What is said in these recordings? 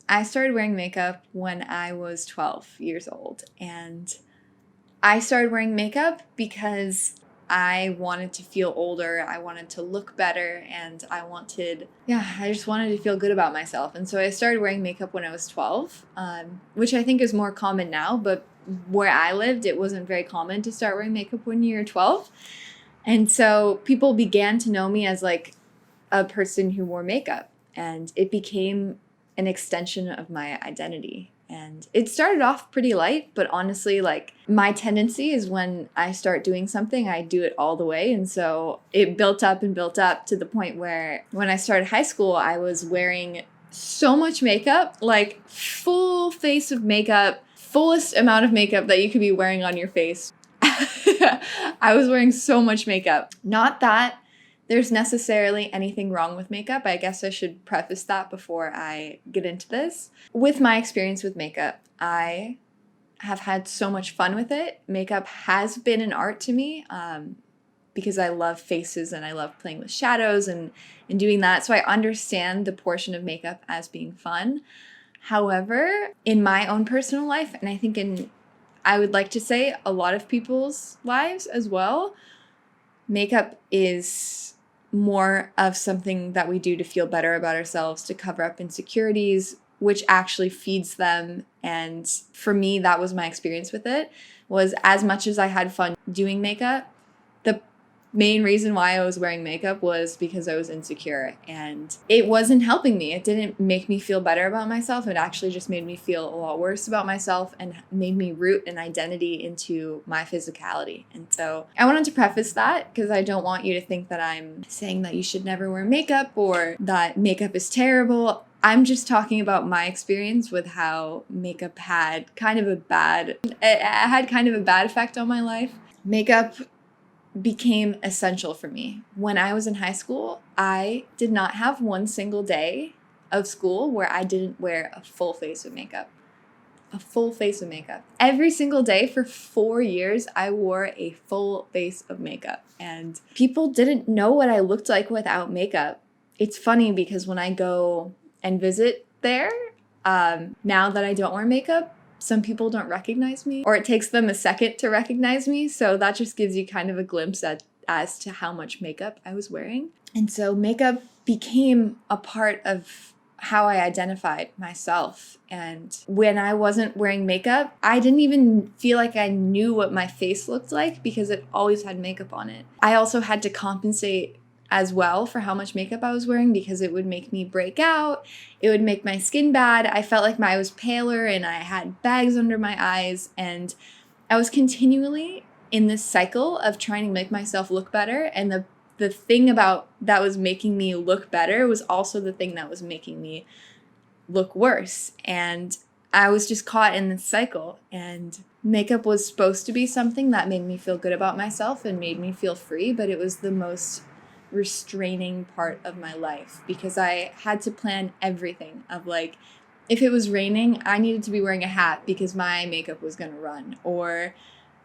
I started wearing makeup when I was 12 years old, and I started wearing makeup because I wanted to feel older, I wanted to look better, and I just wanted to feel good about myself. And so I started wearing makeup when I was 12, which I think is more common now, but where I lived, it wasn't very common to start wearing makeup when you're 12. And so people began to know me as like a person who wore makeup, and it became an extension of my identity. And it started off pretty light, but honestly, like, my tendency is when I start doing something, I do it all the way. And so it built up and built up to the point where when I started high school, I was wearing so much makeup, like full face of makeup, fullest amount of makeup that you could be wearing on your face. I was wearing so much makeup. Not that there's necessarily anything wrong with makeup. I guess I should preface that before I get into this. With my experience with makeup, I have had so much fun with it. Makeup has been an art to me because I love faces and I love playing with shadows and doing that. So I understand the portion of makeup as being fun. However, in my own personal life, and I think I would like to say a lot of people's lives as well, makeup is more of something that we do to feel better about ourselves, to cover up insecurities, which actually feeds them. And for me, that was my experience with it, was as much as I had fun doing makeup, the main reason why I was wearing makeup was because I was insecure, and it wasn't helping me. It didn't make me feel better about myself. It actually just made me feel a lot worse about myself and made me root an identity into my physicality. And so I wanted to preface that because I don't want you to think that I'm saying that you should never wear makeup or that makeup is terrible. I'm just talking about my experience with how makeup had kind of a bad effect on my life. Makeup became essential for me. When I was in high school, I did not have one single day of school where I didn't wear a full face of makeup. A full face of makeup. Every single day for 4 years, I wore a full face of makeup. And people didn't know what I looked like without makeup. It's funny because when I go and visit there, now that I don't wear makeup, some people don't recognize me, or it takes them a second to recognize me. So that just gives you kind of a glimpse as to how much makeup I was wearing. And so makeup became a part of how I identified myself. And when I wasn't wearing makeup, I didn't even feel like I knew what my face looked like because it always had makeup on it. I also had to compensate as well for how much makeup I was wearing because it would make me break out. It would make my skin bad. I felt like I was paler and I had bags under my eyes. And I was continually in this cycle of trying to make myself look better. And the thing about that was making me look better was also the thing that was making me look worse. And I was just caught in this cycle. And makeup was supposed to be something that made me feel good about myself and made me feel free, but it was the most restraining part of my life because I had to plan everything of like, if it was raining, I needed to be wearing a hat because my makeup was going to run, or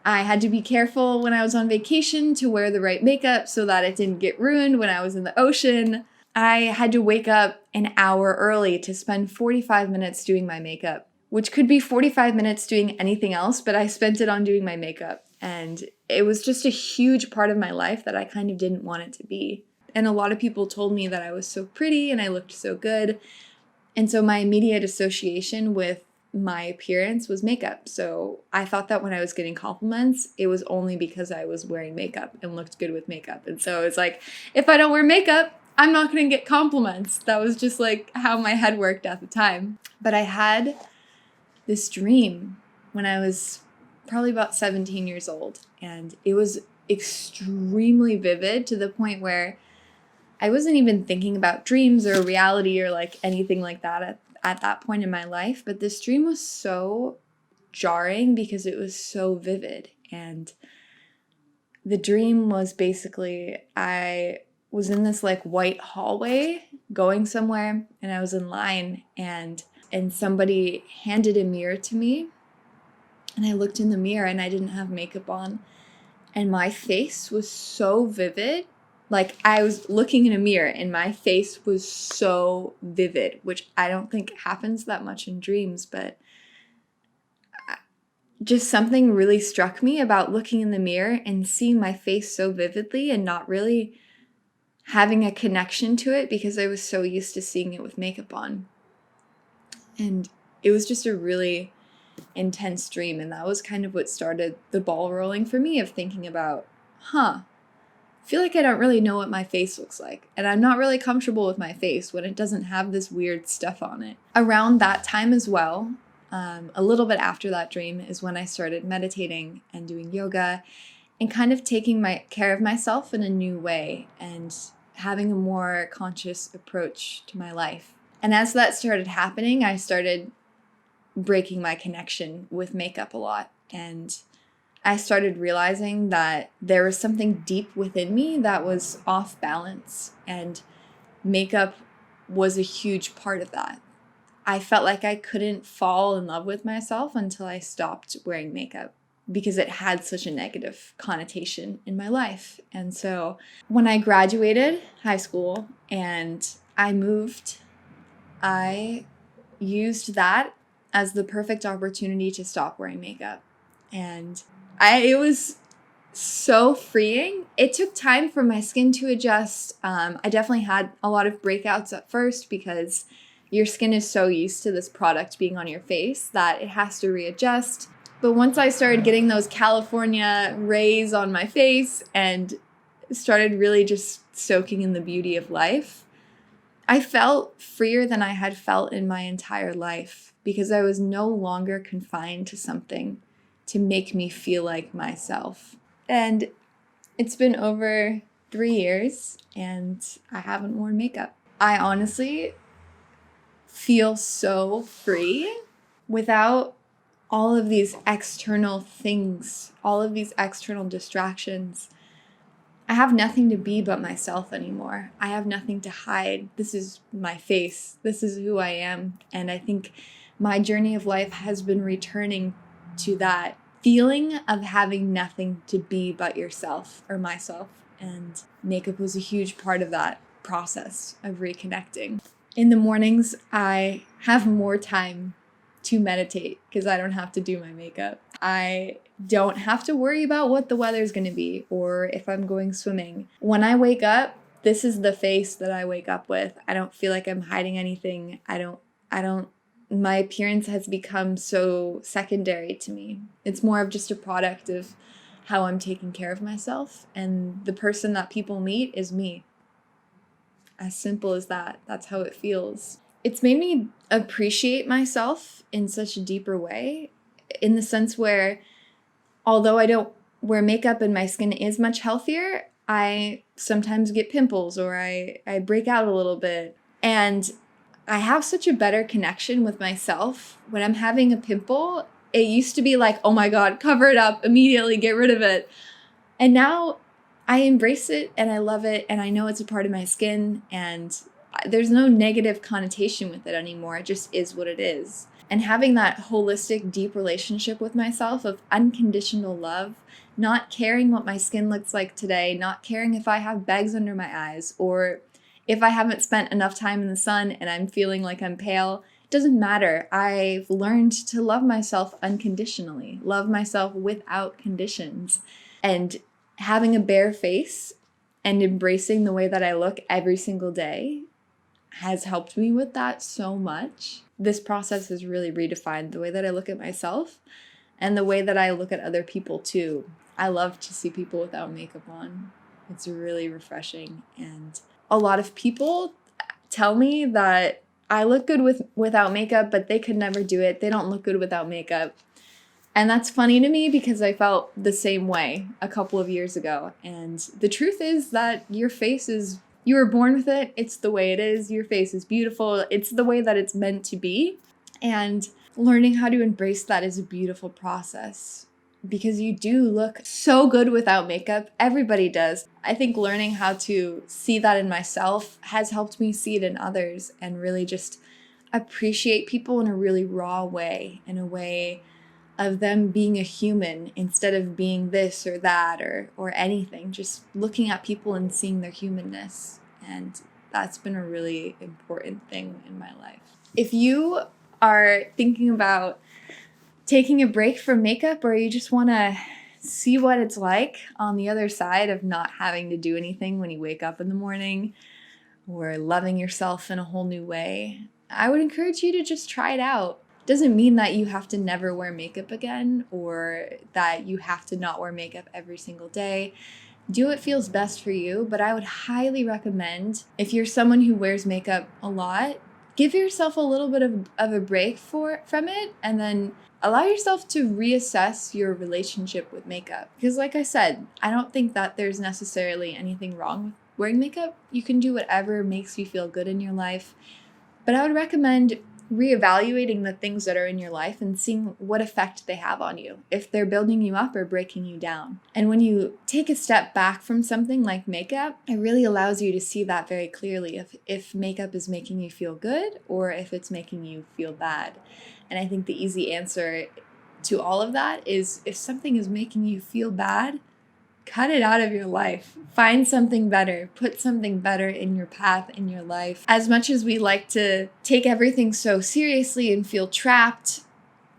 I had to be careful when I was on vacation to wear the right makeup so that it didn't get ruined when I was in the ocean. I had to wake up an hour early to spend 45 minutes doing my makeup, which could be 45 minutes doing anything else, but I spent it on doing my makeup. And it was just a huge part of my life that I kind of didn't want it to be. And a lot of people told me that I was so pretty and I looked so good. And so my immediate association with my appearance was makeup. So I thought that when I was getting compliments, it was only because I was wearing makeup and looked good with makeup. And so it's like, if I don't wear makeup, I'm not going to get compliments. That was just like how my head worked at the time. But I had this dream when I was probably about 17 years old. And it was extremely vivid to the point where I wasn't even thinking about dreams or reality or like anything like that at that point in my life. But this dream was so jarring because it was so vivid. And the dream was basically I was in this like white hallway going somewhere, and I was in line, and somebody handed a mirror to me. And I looked in the mirror and I didn't have makeup on. And my face was so vivid. Like, I was looking in a mirror and my face was so vivid, which I don't think happens that much in dreams, but just something really struck me about looking in the mirror and seeing my face so vividly and not really having a connection to it because I was so used to seeing it with makeup on. And it was just a really intense dream, and that was kind of what started the ball rolling for me of thinking about, I feel like I don't really know what my face looks like, and I'm not really comfortable with my face when it doesn't have this weird stuff on it. Around that time as well, a little bit after that dream, is when I started meditating and doing yoga and kind of taking care of myself in a new way and having a more conscious approach to my life. And as that started happening, I started breaking my connection with makeup a lot. And I started realizing that there was something deep within me that was off balance, and makeup was a huge part of that. I felt like I couldn't fall in love with myself until I stopped wearing makeup because it had such a negative connotation in my life. And so when I graduated high school and I moved, I used that as the perfect opportunity to stop wearing makeup. And it was so freeing. It took time for my skin to adjust. I definitely had a lot of breakouts at first because your skin is so used to this product being on your face that it has to readjust. But once I started getting those California rays on my face and started really just soaking in the beauty of life, I felt freer than I had felt in my entire life because I was no longer confined to something to make me feel like myself. And it's been over 3 years and I haven't worn makeup. I honestly feel so free without all of these external things, all of these external distractions. I have nothing to be but myself anymore. I have nothing to hide. This is my face. This is who I am. And I think my journey of life has been returning to that feeling of having nothing to be but yourself or myself. And makeup was a huge part of that process of reconnecting. In the mornings, I have more time to meditate because I don't have to do my makeup. I don't have to worry about what the weather's going to be or if I'm going swimming. When I wake up, this is the face that I wake up with. I don't feel like I'm hiding anything. My appearance has become so secondary to me. It's more of just a product of how I'm taking care of myself, and the person that people meet is me. As simple as that. That's how it feels. It's made me appreciate myself in such a deeper way, in the sense where although I don't wear makeup and my skin is much healthier, I sometimes get pimples or I break out a little bit. And I have such a better connection with myself. When I'm having a pimple, it used to be like, oh my God, cover it up, immediately get rid of it. And now I embrace it and I love it and I know it's a part of my skin and there's no negative connotation with it anymore. It just is what it is. And having that holistic, deep relationship with myself of unconditional love, not caring what my skin looks like today, not caring if I have bags under my eyes or if I haven't spent enough time in the sun and I'm feeling like I'm pale, it doesn't matter. I've learned to love myself unconditionally, love myself without conditions. And having a bare face and embracing the way that I look every single day has helped me with that so much. This process has really redefined the way that I look at myself and the way that I look at other people too. I love to see people without makeup on. It's really refreshing. And a lot of people tell me that I look good without makeup, but they could never do it. They don't look good without makeup. And that's funny to me because I felt the same way a couple of years ago. And the truth is that your face you were born with it. It's the way it is. Your face is beautiful. It's the way that it's meant to be. And learning how to embrace that is a beautiful process because you do look so good without makeup. Everybody does. I think learning how to see that in myself has helped me see it in others and really just appreciate people in a really raw way, in a way of them being a human instead of being this or that or anything. Just looking at people and seeing their humanness. And that's been a really important thing in my life. If you are thinking about taking a break from makeup, or you just want to see what it's like on the other side of not having to do anything when you wake up in the morning, or loving yourself in a whole new way, I would encourage you to just try it out. Doesn't mean that you have to never wear makeup again, or that you have to not wear makeup every single day. Do what feels best for you, but I would highly recommend, if you're someone who wears makeup a lot, give yourself a little bit of a break from it, and then allow yourself to reassess your relationship with makeup. Because like I said, I don't think that there's necessarily anything wrong with wearing makeup. You can do whatever makes you feel good in your life. But I would recommend reevaluating the things that are in your life and seeing what effect they have on you, if they're building you up or breaking you down. And when you take a step back from something like makeup, it really allows you to see that very clearly, if makeup is making you feel good or if it's making you feel bad. And I think the easy answer to all of that is, if something is making you feel bad, cut it out of your life. Find something better. Put something better in your path, in your life. As much as we like to take everything so seriously and feel trapped,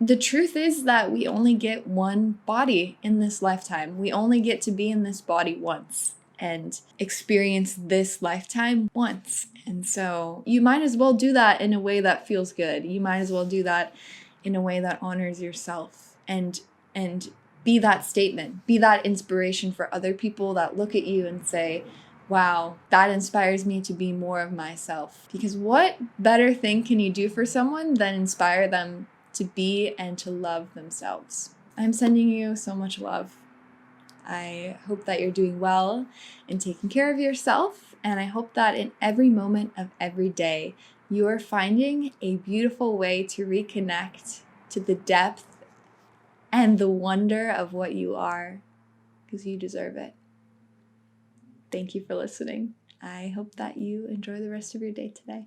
the truth is that we only get one body in this lifetime. We only get to be in this body once and experience this lifetime once. And so you might as well do that in a way that feels good. You might as well do that in a way that honors yourself and be that statement, be that inspiration for other people that look at you and say, wow, that inspires me to be more of myself. Because what better thing can you do for someone than inspire them to be and to love themselves? I'm sending you so much love. I hope that you're doing well and taking care of yourself. And I hope that in every moment of every day, you are finding a beautiful way to reconnect to the depth and the wonder of what you are, because you deserve it. Thank you for listening. I hope that you enjoy the rest of your day today.